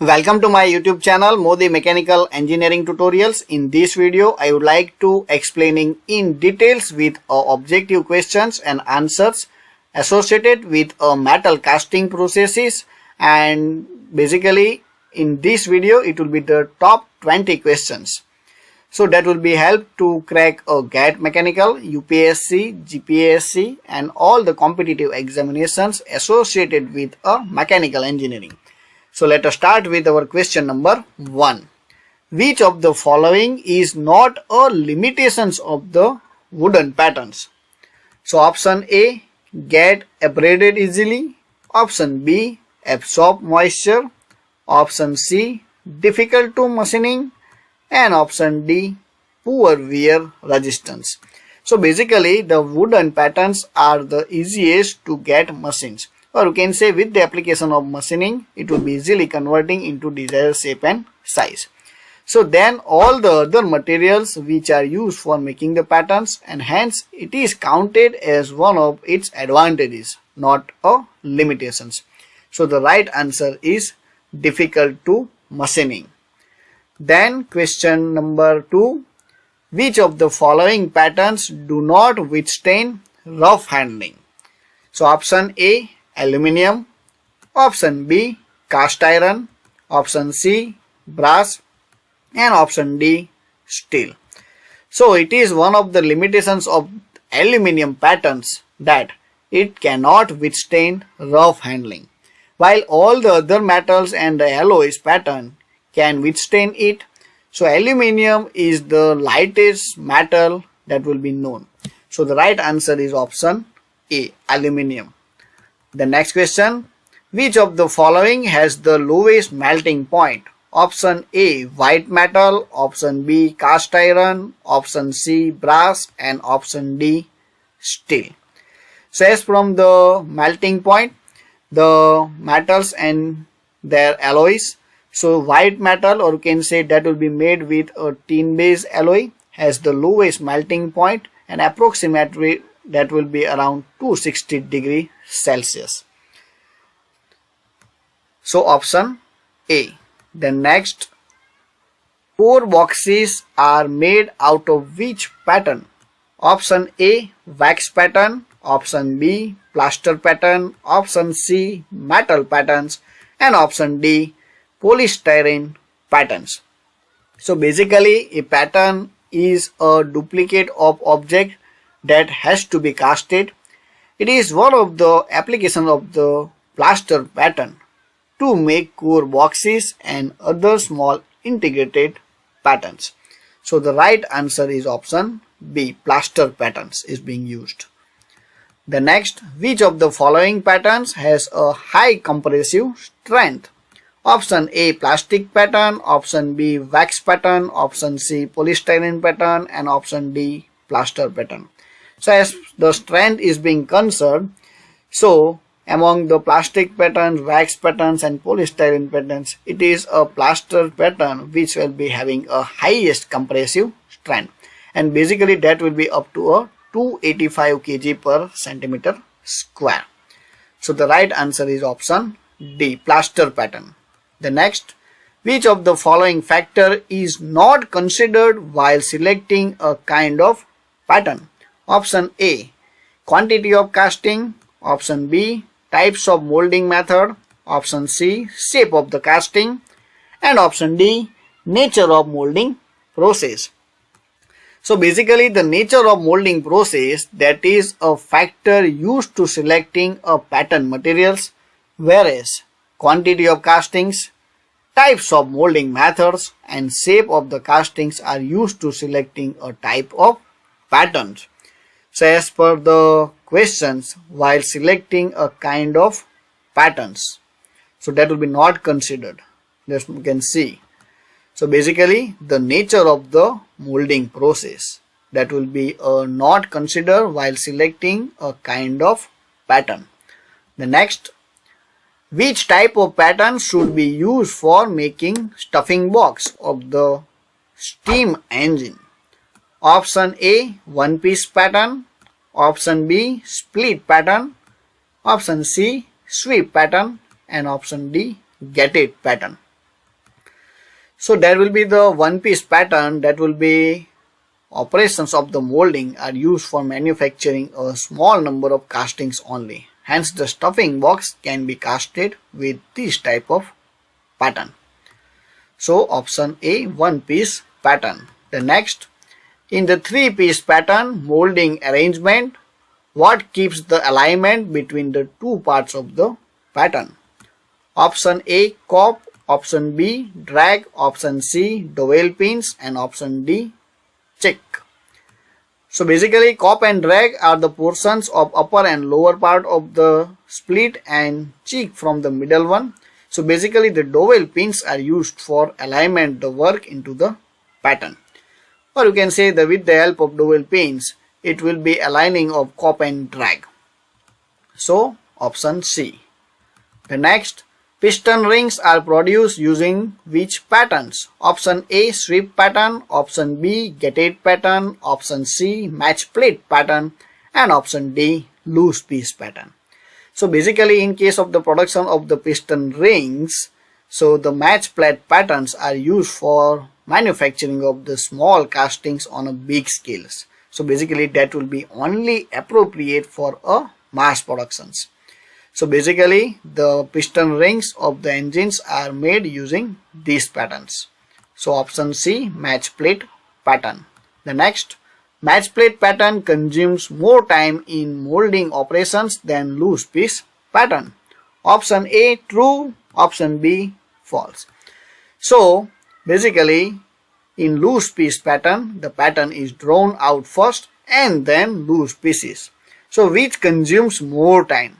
Welcome to my YouTube channel Modi Mechanical Engineering Tutorials. In this video, I would like to explaining in details with objective questions and answers associated with metal casting processes, and basically in this video it will be the top 20 questions. So that will be help to crack a GATE Mechanical, UPSC, GPSC and all the competitive examinations associated with mechanical engineering. So let us start with our question number 1. Which of the following is not a limitations of the wooden patterns? So option A, get abraded easily. Option B, absorb moisture. Option C, difficult to machining. And option D, poor wear resistance. So basically the wooden patterns are the easiest to get machines, or you can say with the application of machining it will be easily converting into desired shape and size. So then all the other materials which are used for making the patterns, and hence it is counted as one of its advantages, not a limitations. So the right answer is difficult to machining. Then question number 2. Which of the following patterns do not withstand rough handling? So option A, aluminium. Option B, cast iron. Option C, brass. And option D, steel. So it is one of the limitations of aluminium patterns that it cannot withstand rough handling, while all the other metals and the alloys pattern can withstand it. So aluminium is the lightest metal that will be known. So the right answer is option A, aluminium. The next question. Which of the following has the lowest melting point? Option A, white metal. Option B, cast iron. Option C, brass. And option D, steel. So as from the melting point, the metals and their alloys. So white metal, or you can say that will be made with a tin based alloy, has the lowest melting point, and approximately that will be around 260 degrees Celsius. So option A. The next, pour boxes are made out of which pattern? Option A, wax pattern. Option B, plaster pattern. Option C, metal patterns. And option D, polystyrene patterns. So basically a pattern is a duplicate of object that has to be casted. It is one of the applications of the plaster pattern to make core boxes and other small integrated patterns. So the right answer is option B, plaster patterns is being used. The next, which of the following patterns has a high compressive strength? Option A, plastic pattern. Option B, wax pattern. Option C, polystyrene pattern. And option D, plaster pattern. So as the strength is being concerned, so among the plastic patterns, wax patterns and polystyrene patterns, it is a plaster pattern which will be having a highest compressive strength, and basically that will be up to a 285 kg per centimeter square. So the right answer is option D, plaster pattern. The next, which of the following factor is not considered while selecting a kind of pattern? Option A, quantity of casting. Option B, types of molding method. Option C, shape of the casting. And option D, nature of molding process. So basically the nature of molding process, that is a factor used to selecting a pattern materials, whereas quantity of castings, types of molding methods and shape of the castings are used to selecting a type of patterns. So as per the questions, while selecting a kind of patterns, so that will be not considered. As you can see. So basically the nature of the molding process, that will be not considered while selecting a kind of pattern. The next, which type of pattern should be used for making stuffing box of the steam engine? Option A, one piece pattern. Option B, split pattern. Option C, sweep pattern. And option D, gated pattern. So there will be the one piece pattern, that will be operations of the molding are used for manufacturing a small number of castings only. Hence the stuffing box can be casted with this type of pattern. So option A, one piece pattern. The next, in the three piece pattern molding arrangement, what keeps the alignment between the two parts of the pattern? Option A, cop. Option B, drag. Option C, dowel pins. And option D, check. So basically cop and drag are the portions of upper and lower part of the split and cheek from the middle one. So basically the dowel pins are used for alignment the work into the pattern. Or you can say that with the help of dowel pins, it will be aligning of cop and drag. So option C. The next, piston rings are produced using which patterns? Option A, sweep pattern. Option B, gated pattern. Option C, match plate pattern. And option D, loose piece pattern. So basically in case of the production of the piston rings, so the match plate patterns are used for manufacturing of the small castings on a big scales. So basically that will be only appropriate for a mass productions. So basically the piston rings of the engines are made using these patterns. So option C, match plate pattern. The next, match plate pattern consumes more time in molding operations than loose piece pattern. Option A, true. Option B, false. So basically in loose piece pattern, the pattern is drawn out first and then loose pieces. So which consumes more time?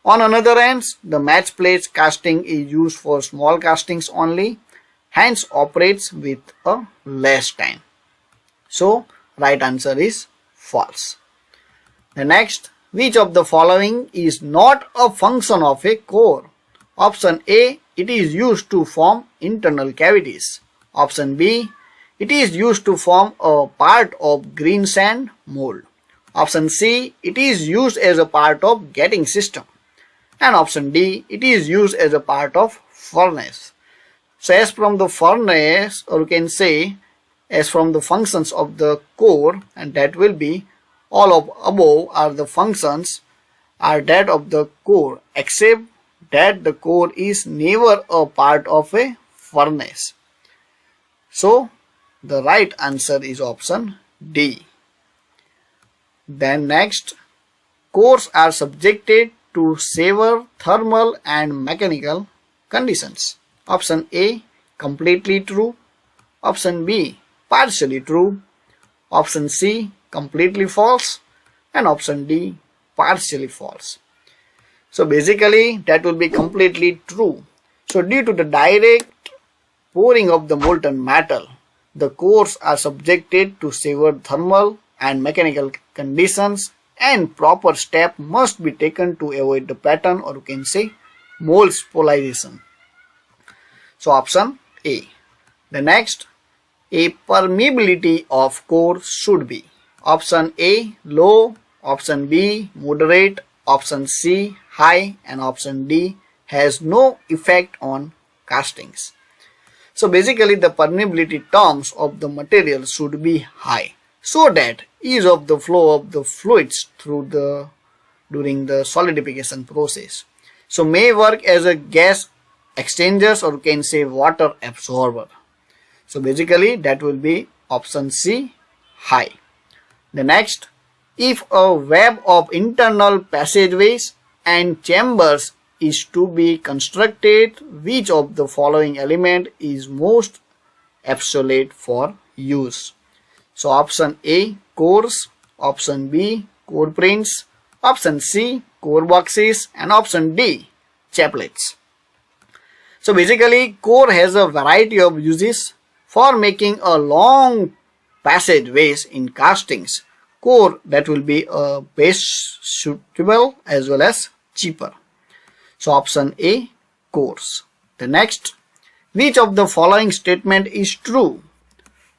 On another hand, the match plate casting is used for small castings only, hence operates with a less time. So right answer is false. The next, which of the following is not a function of a core? Option A, it is used to form internal cavities. Option B, it is used to form a part of green sand mold. Option C, it is used as a part of getting system. And option D, it is used as a part of furnace. So as from the furnace, or you can say as from the functions of the core, and that will be all of above are the functions are that of the core, except that the core is never a part of a furnace. So the right answer is option D. Then next, cores are subjected to severe thermal and mechanical conditions. Option A, completely true. Option B, partially true. Option C, completely false. And option D, partially false. So basically that will be completely true. So due to the direct pouring of the molten metal, the cores are subjected to severe thermal and mechanical conditions, and proper step must be taken to avoid the pattern, or you can say mold spoliation. So option A. The next, a permeability of core should be option A, low. Option B, moderate. Option C, high. And option D, has no effect on castings. So basically the permeability terms of the material should be high, so that ease of the flow of the fluids through during the solidification process. So may work as a gas exchangers, or you can say water absorber. So basically that will be option C, high. The next, if a web of internal passageways and chambers is to be constructed, which of the following element is most obsolete for use? So option A, cores. Option B, core prints. Option C, core boxes. And option D, chaplets. So basically core has a variety of uses. For making a long passageways in castings, core that will be a best suitable as well as cheaper. So option A, cores. The next, which of the following statement is true?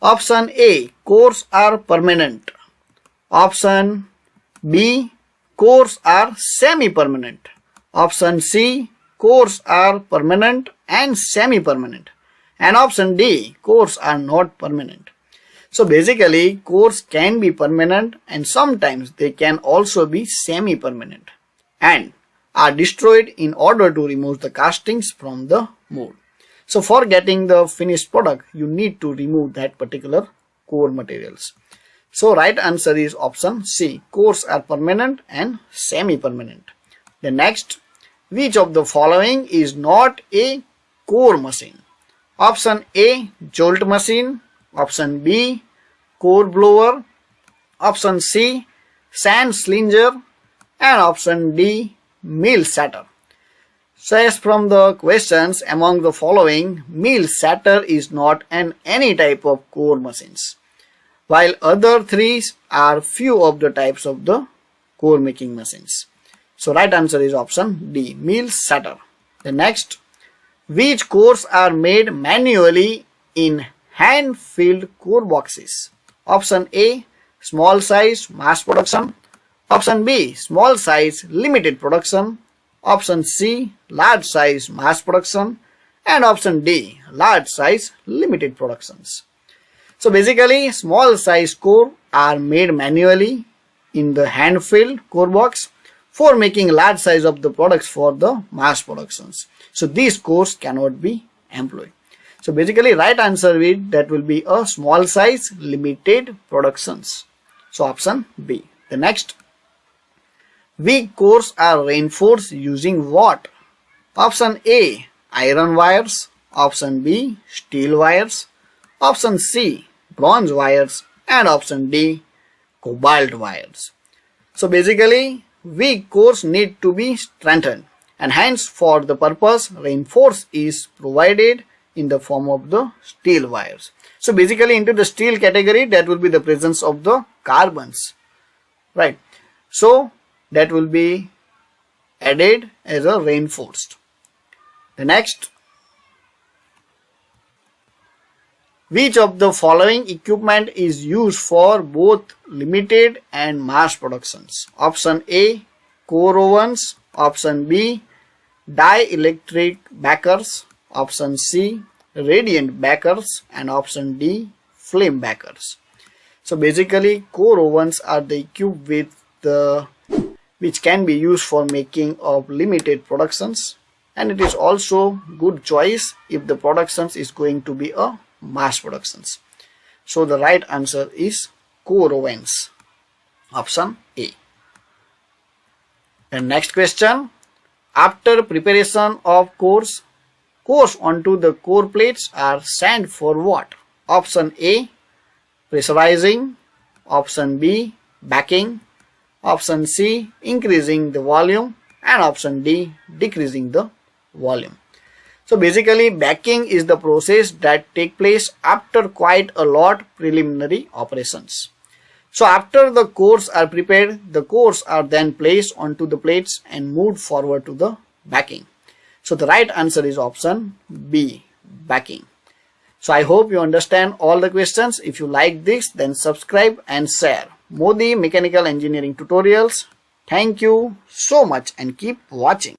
Option A, cores are permanent. Option B, cores are semi-permanent. Option C, cores are permanent and semi-permanent. And option D, cores are not permanent. So basically cores can be permanent and sometimes they can also be semi-permanent and are destroyed in order to remove the castings from the mold. So for getting the finished product, you need to remove that particular core materials. So right answer is option C. Cores are permanent and semi-permanent. The next, which of the following is not a core machine? Option A, jolt machine. Option B, core blower. Option C, sand slinger. And option D, mill setter. So as from the questions, among the following, mill setter is not any type of core machines, while other three are few of the types of the core making machines. So right answer is option D, mill setter. The next, which cores are made manually in hand-filled core boxes? Option A, small size mass production. Option B, small size limited production. Option C, large size mass production. And option D, large size limited productions. So basically small size core are made manually in the hand-filled core box for making large size of the products for the mass productions. So these cores cannot be employed. So basically right answer that will be a small size limited productions. So option B. The next, weak cores are reinforced using what? Option A, iron wires. Option B, steel wires. Option C, bronze wires. And option D, cobalt wires. So basically weak cores need to be strengthened, and hence for the purpose reinforce is provided in the form of the steel wires. So basically into the steel category, that will be the presence of the carbons, right? So that will be added as a reinforced. The next, which of the following equipment is used for both limited and mass productions? Option A, core ovens. Option B, dielectric backers. Option C, radiant backers. And option D, flame backers. So basically core ovens are the equipped with the which can be used for making of limited productions, and it is also good choice if the productions is going to be a mass productions. So the right answer is core ovens, option A. The next question, after preparation of cores onto the core plates are sent for what? Option A, pressurizing. Option B, backing. Option C, increasing the volume. And option D, decreasing the volume. So basically backing is the process that takes place after quite a lot preliminary operations. So after the cores are prepared, the cores are then placed onto the plates and moved forward to the backing. So the right answer is option B, backing. So I hope you understand all the questions. If you like this, then subscribe and share Modi Mechanical Engineering tutorials. Thank you so much and keep watching.